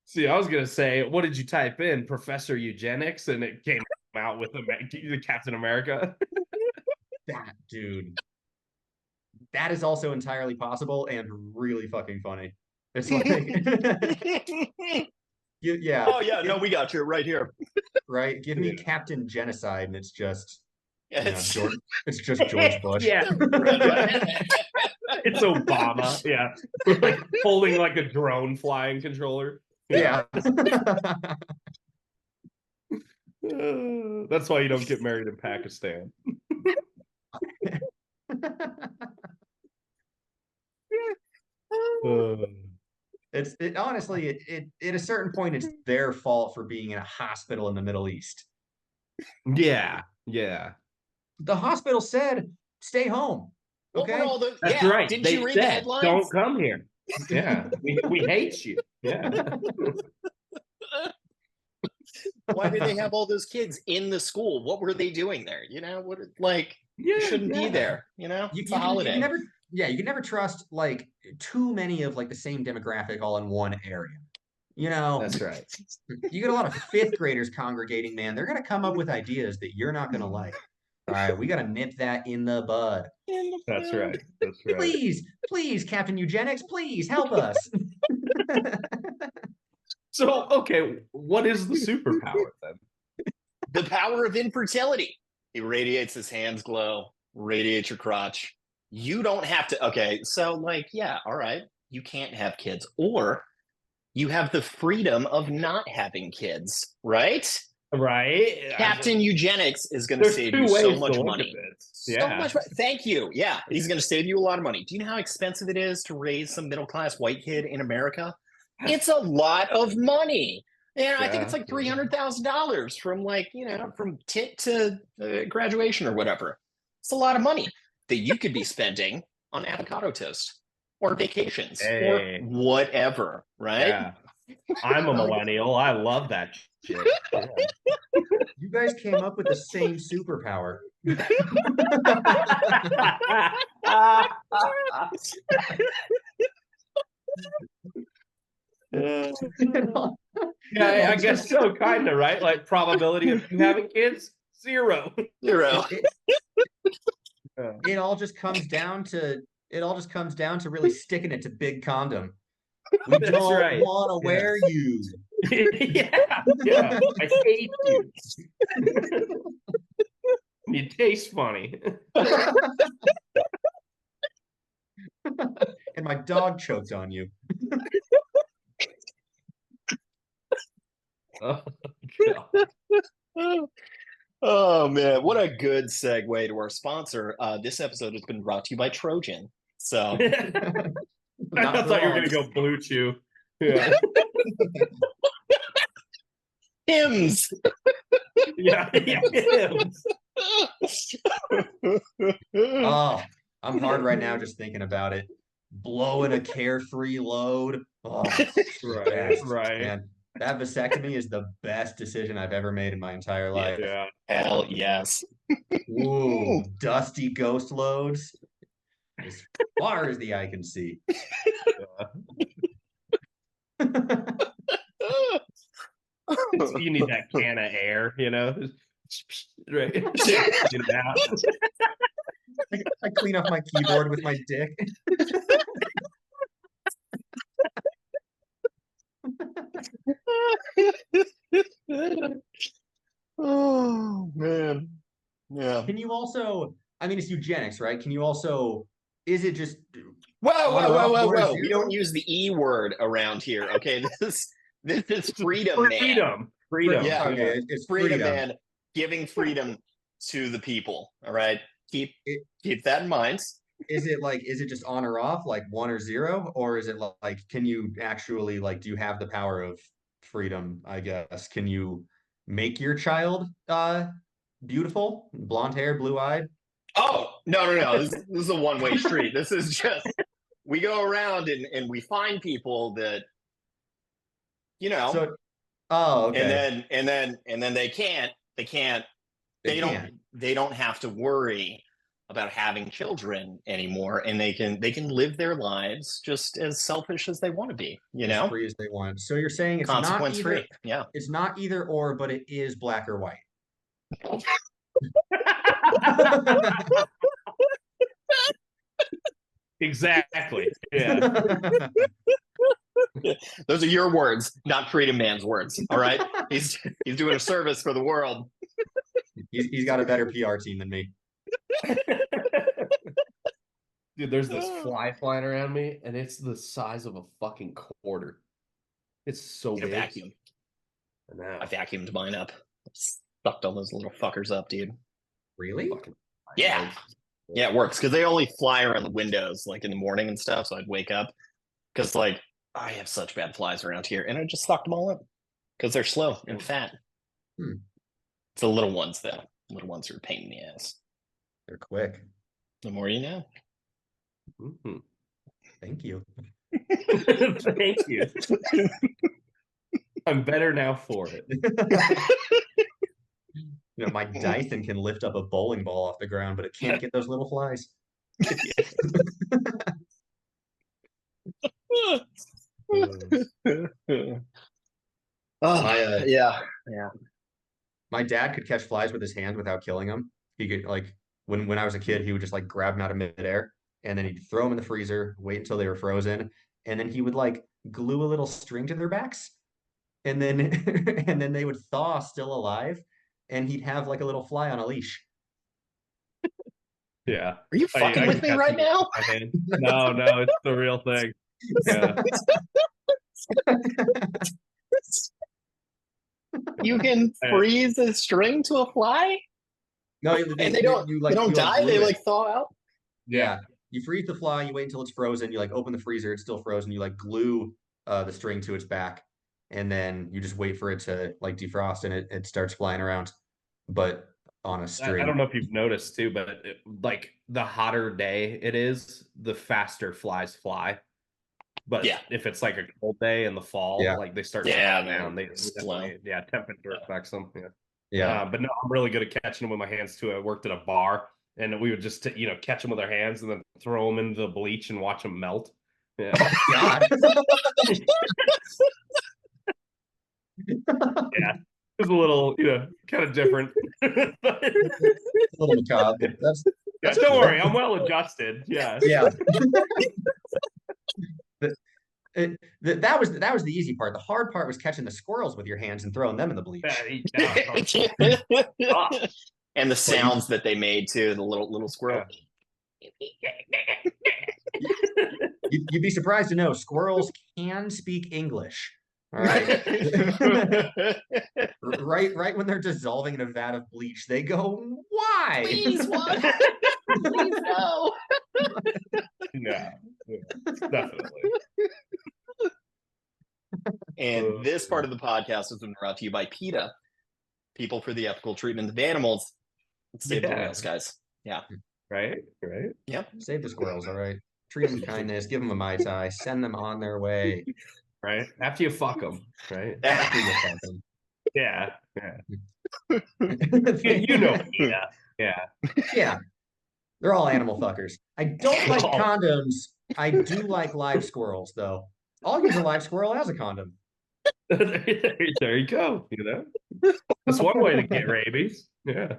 See, I was gonna say, what did you type in? Professor Eugenics, and it came out with the Captain America. That dude. That is also entirely possible and really fucking funny. It's like, yeah. Oh, yeah, no, we got you right here. Right? Give me Captain Genocide, and it's just, you know, It's, it's just George Bush. Yeah, it's Obama. Yeah, with like holding like a drone flying controller. Yeah. That's why you don't get married in Pakistan. Honestly, at a certain point, it's their fault for being in a hospital in the Middle East. Yeah, yeah. The hospital said, stay home. what were Okay. all the, That's yeah, right. Didn't They you read the said, headlines? don't come here. Yeah, we hate you. Yeah. Why did they have all those kids in the school? What were they doing there? You know, what like Yeah, you shouldn't be yeah. there, you know? You It's a can holiday. never, yeah, you can never trust like too many of like the same demographic all in one area. You know, That's right. you get a lot of fifth graders congregating, man. They're gonna come up with ideas that you're not gonna like. All right, we gotta nip that in the bud. That's right. That's right. Please, Captain Eugenics, please help us. So, okay, what is the superpower then? The power of infertility. He radiates, his hands glow, radiates your crotch. You don't have to. Okay, so like, yeah, all right. You can't have kids, or you have the freedom of not having kids, right? Right? Captain Eugenics is going to There's save two you so ways much to look money. at this. So Yeah. much. Thank you. Yeah, he's going to save you a lot of money. Do you know how expensive it is to raise some middle class white kid in America? It's a lot of money. Yeah, I think it's like $300,000 from like, you know, from tit to graduation or whatever. It's a lot of money that you could be spending on avocado toast or vacations Hey. or whatever, right? Yeah. I'm a millennial. I love that shit. Yeah. You guys came up with the same superpower. Yeah, I guess so, kind of, right? Like probability of you having kids, 0. Zero. It all just comes down to really sticking it to big condom. We That's don't right. want to wear you. yeah. I hate you. You taste funny. And my dog choked on you. Oh, God. Oh man, what a good segue to our sponsor. This episode has been brought to you by Trojan. So I thought you were gonna go Blue Chew. Yeah. hymns. Yeah. Oh, I'm hard right now just thinking about it. Blowing a carefree load. Oh, Right, best, right. man. That vasectomy is the best decision I've ever made in my entire life. Yeah. Hell yes. Ooh, dusty ghost loads as far as the eye can see. You need that can of air, you know? Right. You know? I clean off my keyboard with my dick. Oh man. Yeah. Can you also, I mean, it's eugenics, right? Can you also, is it just Whoa, on whoa, or whoa, off whoa, one or whoa. We zero? don't use the E word around here. Okay. This is freedom, man. Freedom. Yeah. Okay, it's Freedom, freedom. man. Giving freedom to the people. All right. Keep It, that in mind. is it just on or off, like one or zero? Or is it like, can you actually, like, do you have the power of freedom, I guess? Can you make your child beautiful, blonde hair, blue eyed? Oh, no. This is a one-way street. This is just we go around and we find people that, you know, So, oh, and okay. then they don't have to worry about having children anymore, and they can live their lives just as selfish as they want to be, you As know, free as they want. So you're saying consequence free. Yeah. it's not either or, but it is black or white. Exactly. Yeah. Those are your words, not Freedom Man's words. All right. He's doing a service for the world. He's got a better PR team than me. Dude, there's this fly flying around me, and it's the size of a fucking quarter. It's so Get a big. vacuum. I know. I vacuumed mine up. Sucked all those little fuckers up, dude. Really? Fucking Yeah. Yeah, it works because they only fly around the windows like in the morning and stuff. So I'd wake up because like I have such bad flies around here, and I just sucked them all up because they're slow and fat. Hmm. It's the little ones though. Little ones are a pain in the ass. They're quick. The more you know. Mhm. Thank you. Thank you. I'm better now for it. You know, my Dyson can lift up a bowling ball off the ground, but it can't get those little flies. Yeah. My dad could catch flies with his hand without killing them. He could like when I was a kid, he would just like grab them out of midair and then he'd throw them in the freezer, wait until they were frozen, and then he would like glue a little string to their backs, and then and then they would thaw still alive, and he'd have like a little fly on a leash. Yeah. Are you fucking with me right now? No, it's the real thing. Yeah. You can freeze a string to a fly? No, And they don't you, like, die, glue they it. like thaw out? Yeah. You freeze the fly, you wait until it's frozen, you like open the freezer, it's still frozen, you like glue the string to its back, and then you just wait for it to like defrost and it starts flying around, but on a I string. don't know if you've noticed too, but like the hotter day it is, the faster flies fly. But Yeah. if it's like a cold day in the fall, Yeah. like they start Yeah, slowing down. They slow. temperature affects them. Yeah. Yeah. But no, I'm really good at catching them with my hands too. I worked at a bar, and we would just catch them with our hands and then throw them into the bleach and watch them melt. Yeah. God. Yeah. It was a little, kind of different. A little macabre. That's don't cool. worry, I'm well adjusted. Yeah. Yeah. That was the easy part. The hard part was catching the squirrels with your hands and throwing them in the bleach. And the sounds that they made too, the little squirrel. You'd be surprised to know squirrels can speak English. All right. right when they're dissolving in a vat of bleach, they go, "Why? Please, what? Please, no." Yeah, definitely. And this part of the podcast has been brought to you by PETA, People for the Ethical Treatment of Animals. Let's save the whales, guys. Yeah. Right. Right. Yep. Save the squirrels, all right? Treat them with kindness, give them a Mai Tai, send them on their way. Right. After you fuck them. Right. After you fuck them. Yeah. Yeah. You know. Yeah. Yeah. Yeah, they're all animal fuckers. I don't like Oh. condoms. I do like live squirrels, though. I'll use a live squirrel as a condom. There you go. You know, that's one way to get rabies. Yeah.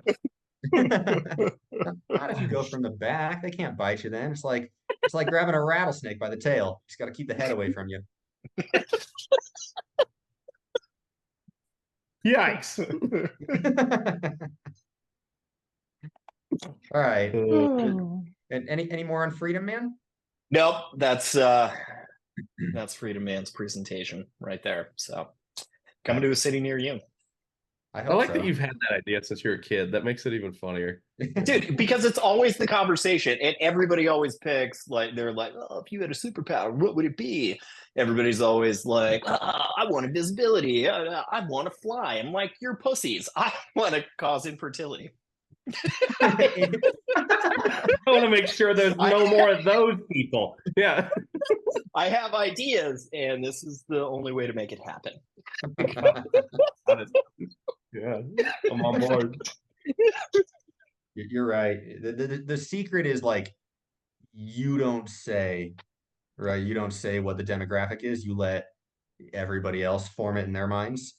Not if you go from the back. They can't bite you then. It's like grabbing a rattlesnake by the tail. Just got to keep the head away from you. Yikes. All right. And any more on freedom, man? Nope, that's Freedom Man's presentation right there. So coming to a city near you. I I hope like so. that you've had that idea since you're a kid. That makes it even funnier. Dude, because it's always the conversation, and everybody always picks, like, they're like, oh, if you had a superpower, what would it be? Everybody's always like, I want invisibility. I want to fly. I'm like, you're pussies. I want to cause infertility. I want to make sure there's no more of those people. Yeah. I have ideas, and this is the only way to make it happen. Yeah. I'm on board. You're right. The secret is like you don't say, right? You don't say what the demographic is. You let everybody else form it in their minds.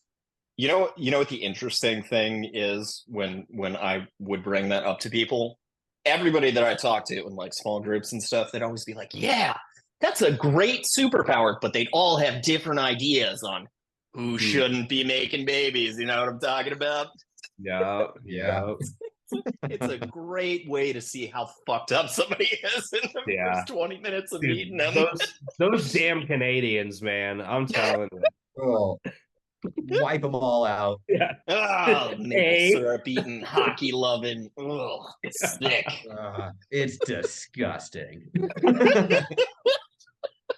You know what the interesting thing is when I would bring that up to people? Everybody that I talk to in like small groups and stuff, they'd always be like, yeah, that's a great superpower, but they'd all have different ideas on who shouldn't be making babies. You know what I'm talking about? Yeah. Yeah. It's a great way to see how fucked up somebody is in the first 20 minutes of meeting them. Those damn Canadians, man. I'm telling you. Oh, wipe them all out. Yeah. Oh, maple syrup eating, hockey loving. Ugh, it's sick. It's disgusting.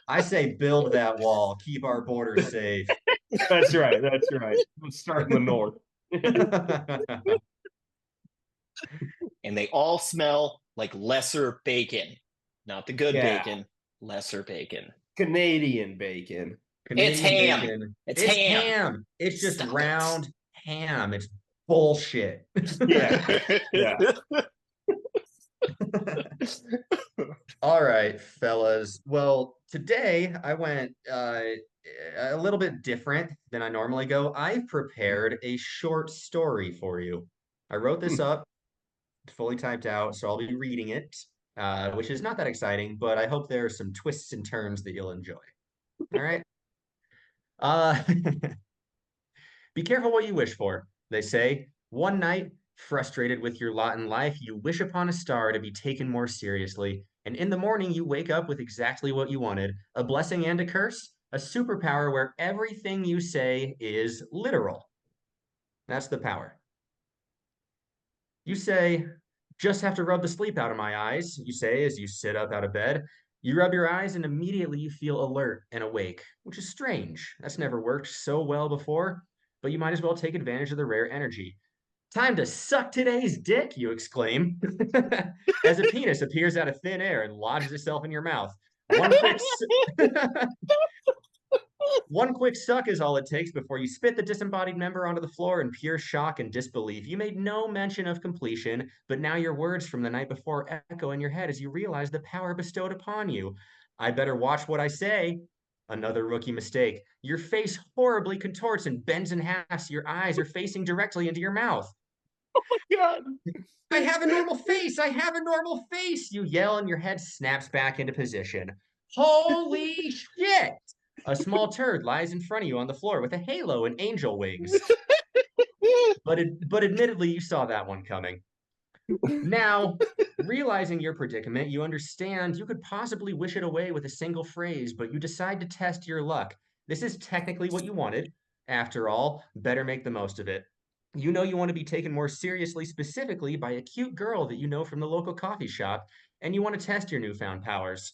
I say build that wall, keep our borders safe. That's right. That's right. Let's start in the north. And they all smell like lesser bacon. Not the good bacon, lesser bacon. Canadian bacon. It's ham. Bacon. It's ham. It's just Stop round ham. It's bullshit. Yeah. Yeah. All right, fellas. Well, today I went a little bit different than I normally go. I've prepared a short story for you. I wrote this up, fully typed out, so I'll be reading it, which is not that exciting, but I hope there are some twists and turns that you'll enjoy. All right. Be careful what you wish for, they say. One night, frustrated with your lot in life, you wish upon a star to be taken more seriously, and in the morning you wake up with exactly what you wanted, a blessing and a curse, a superpower where everything you say is literal. That's the power. You say, just have to rub the sleep out of my eyes, you say as you sit up out of bed. You rub your eyes and immediately you feel alert and awake, which is strange. That's never worked so well before, but you might as well take advantage of the rare energy. Time to suck today's dick, you exclaim, as a penis appears out of thin air and lodges itself in your mouth. One quick suck is all it takes before you spit the disembodied member onto the floor in pure shock and disbelief. You made no mention of completion, but now your words from the night before echo in your head as you realize the power bestowed upon you. I better watch what I say. Another rookie mistake. Your face horribly contorts and bends in half so your eyes are facing directly into your mouth. Oh my God. I have a normal face. I have a normal face. You yell and your head snaps back into position. Holy shit. A small turd lies in front of you on the floor with a halo and angel wings. But admittedly, you saw that one coming. Now, realizing your predicament, you understand you could possibly wish it away with a single phrase, but you decide to test your luck. This is technically what you wanted. After all, better make the most of it. You know you want to be taken more seriously, specifically by a cute girl that you know from the local coffee shop, and you want to test your newfound powers.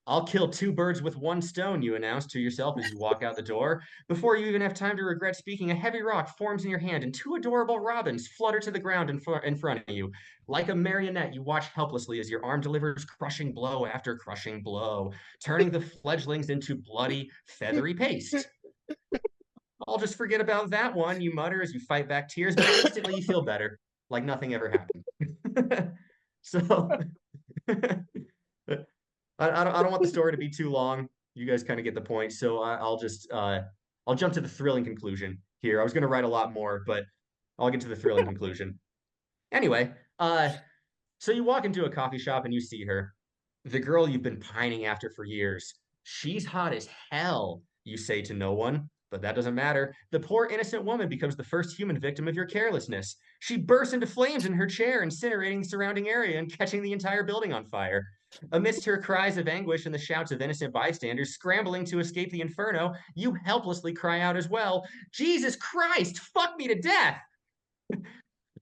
I'll kill two birds with one stone, you announce to yourself as you walk out the door. Before you even have time to regret speaking, a heavy rock forms in your hand, and two adorable robins flutter to the ground in front of you. Like a marionette, you watch helplessly as your arm delivers crushing blow after crushing blow, turning the fledglings into bloody, feathery paste. I'll just forget about that one, you mutter as you fight back tears, but instantly you feel better, like nothing ever happened. So I don't want the story to be too long. You guys kind of get the point. So I'll just I'll jump to the thrilling conclusion here. I was going to write a lot more, but I'll get to the thrilling conclusion. Anyway, so you walk into a coffee shop and you see her, the girl you've been pining after for years. She's hot as hell, you say to no one, but that doesn't matter. The poor innocent woman becomes the first human victim of your carelessness. She bursts into flames in her chair, incinerating the surrounding area and catching the entire building on fire. Amidst her cries of anguish and the shouts of innocent bystanders scrambling to escape the inferno, you helplessly cry out as well, Jesus Christ, fuck me to death!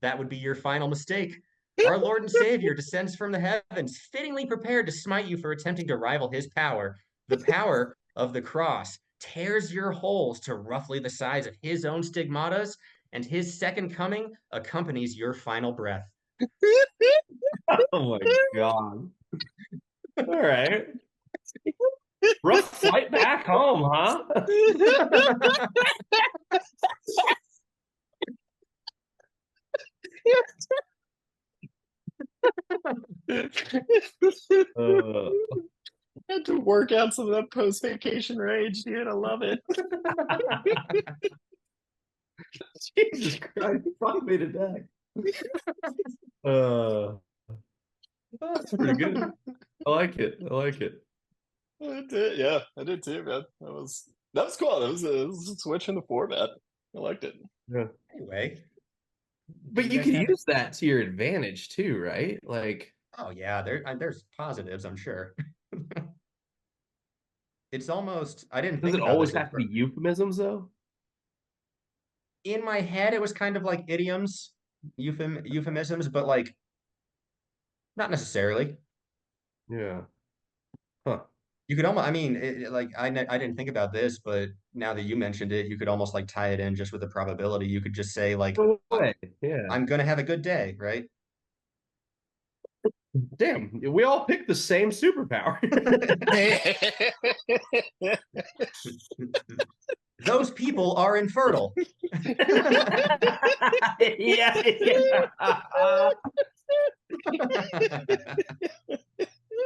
That would be your final mistake. Our Lord and Savior descends from the heavens, fittingly prepared to smite you for attempting to rival his power. The power of the cross tears your holes to roughly the size of his own stigmatas, and his second coming accompanies your final breath. Oh my god. All right. Rough flight back home, huh? I had to work out some of that post-vacation rage, dude. I love it. Jesus Christ, fuck me to death. That's pretty good. I like it. I like it. I did, yeah, I did too, man. That was cool. That was a switch in the format. I liked it. Yeah. Anyway, But you could use that to your advantage too, right? Like, oh yeah, there's positives, I'm sure. It's almost I didn't does think it about always this have to be euphemisms though? in my head. It was kind of like idioms, euphemisms, but like not necessarily. Yeah. Huh. You could almost, I mean, like I didn't think about this, but now that you mentioned it, you could almost like tie it in just with the probability. You could just say like, No way. Yeah. I'm gonna have a good day, right? Damn, we all picked the same superpower. Those people are infertile. Yeah, yeah.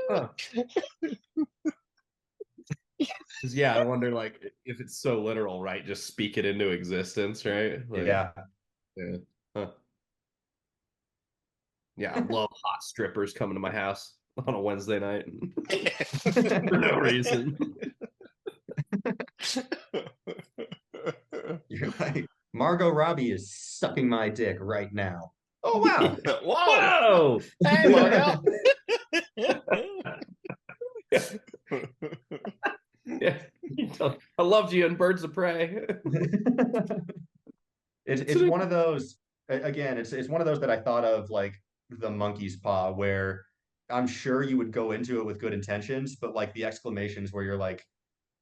Huh. 'Cause, yeah, I wonder like if it's so literal, right? Just speak it into existence, right? Like, Yeah. yeah. Huh. Yeah, I love hot strippers coming to my house on a Wednesday night for no reason. You're like, Margot Robbie is sucking my dick right now. Oh wow. Whoa! Whoa! Hey, Margo! Yeah. I loved you in Birds of Prey. It's one of those again, it's one of those that I thought of like the monkey's paw, where I'm sure you would go into it with good intentions, but like the exclamations where you're like,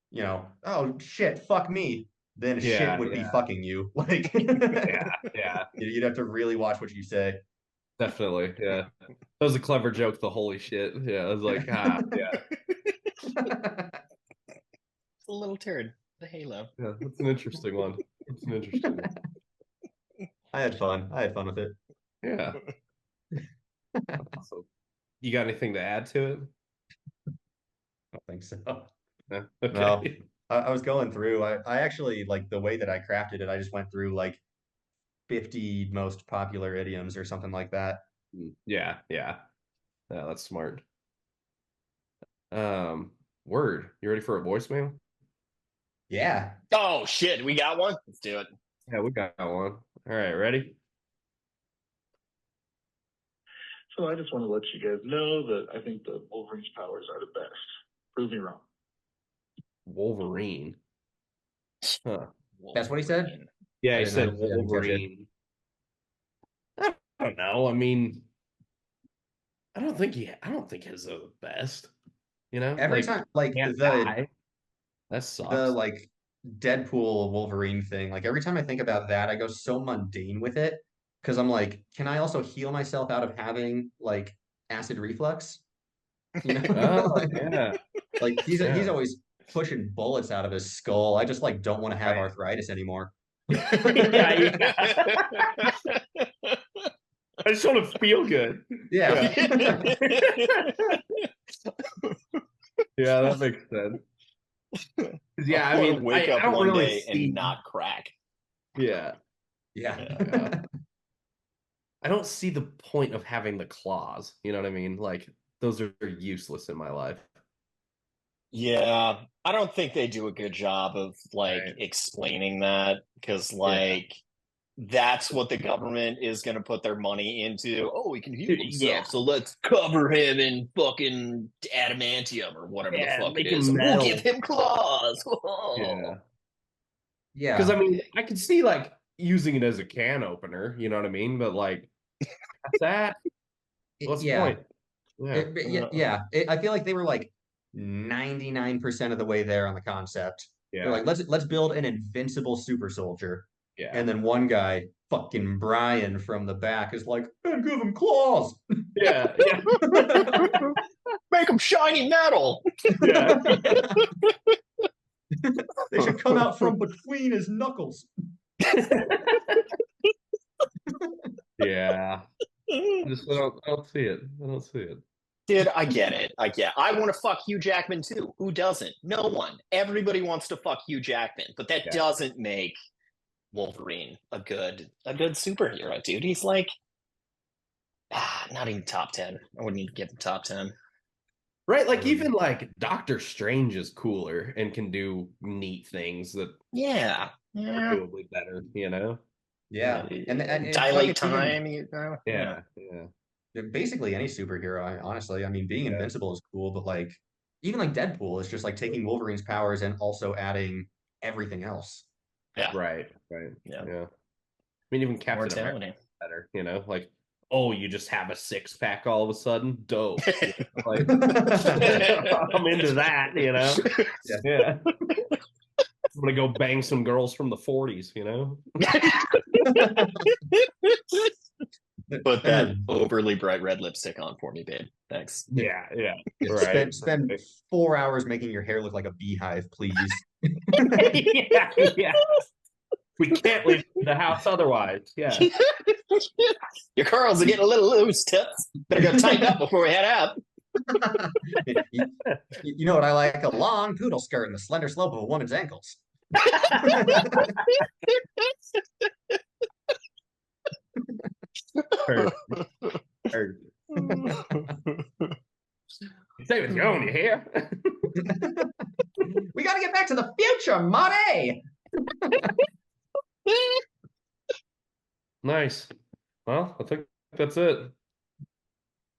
you know, oh shit, fuck me, then shit would be fucking you. Like yeah. You'd have to really watch what you say. Definitely, yeah. That was a clever joke, the holy shit. Yeah, I was like, yeah. It's a little turd. The halo. Yeah, that's an interesting one. It's an interesting one. I had fun. I had fun with it. Yeah. Awesome. You got anything to add to it? I don't think so. No? Okay. No, I was going through. I actually like the way that I crafted it. I just went through like 50 most popular idioms or something like that. Yeah. That's smart. Word. You ready for a voicemail? Yeah. Oh shit, we got one? Let's do it. Yeah, we got one. All right, ready? So I just want to let you guys know that I think the Wolverine's powers are the best. Prove me wrong. Wolverine. Huh. That's what he said? Yeah, he didn't said know. I didn't catch it. Wolverine. I don't know. I mean, I don't think his are the best. You know, Every time, like can't die. That the sucks. like Deadpool Wolverine thing, like every time I think about that, I go so mundane with it because I'm like, can I also heal myself out of having like acid reflux? You know, Oh yeah, like he's yeah. always pushing bullets out of his skull. I just like don't want to have Right. arthritis anymore. Yeah, yeah. I just want to feel good. Yeah. Yeah, that makes sense. 'Cause, yeah, I I want mean, to wake I up don't one really day see. and not crack. Yeah, Yeah. yeah. I don't see the point of having the claws. You know what I mean? Like those are useless in my life. Yeah, I don't think they do a good job of like Right. explaining that because Yeah. like that's what the government is going to put their money into. Oh, he can heal Yeah. himself, so let's cover him in fucking adamantium or whatever the Yeah, fuck it make is, him and we'll give metal. him claws. Yeah. Because I Yeah. mean, I could see like using it as a can opener, you know what I mean? But like, that's that. What's the Yeah. point? Yeah. I feel like they were like 99% of the way there on the concept. They're Yeah. like, let's build an invincible super soldier. Yeah. And then one guy, fucking Brian from the back, is like, and give him claws. Yeah. Yeah. Make him shiny metal. Yeah. They should come out from between his knuckles. Yeah. I don't see it. I don't see it. Dude, I get it. I want to fuck Hugh Jackman too. Who doesn't? No one. Everybody wants to fuck Hugh Jackman, but that Yeah. doesn't make Wolverine a good superhero, dude. He's like not even top 10. I wouldn't even give him top 10. Right? Like even like Doctor Strange is cooler and can do neat things that Yeah. are doably better, you know? Yeah. And dilate fucking time, you know? Yeah. Yeah. basically any superhero, honestly. I mean, being Yeah. invincible is cool, but like even like Deadpool is just like taking Wolverine's powers and also adding everything else. Yeah. Right. Right. Yeah. Yeah. I mean, even Captain America Mortality. better, you know? Like, oh, you just have a six pack all of a sudden? Dope. You know? Like, I'm into that, you know? Yeah. I'm gonna go bang some girls from the 40s, you know? Put that overly bright red lipstick on for me, babe. Thanks. Yeah, yeah. Yeah, Right. spend 4 hours making your hair look like a beehive, please. Yeah, yeah. We can't leave the house otherwise. Yeah. Your curls are getting a little loose, Tips. Better go tighten up before we head out. You know what I like? A long poodle skirt and the slender slope of a woman's ankles. Heard. Stay with you on your hair. We got to get back to the future, Marty. Nice. Well, I think that's it.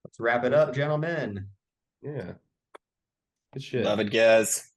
Let's wrap it up, gentlemen. Yeah. Good shit. Love it, guys.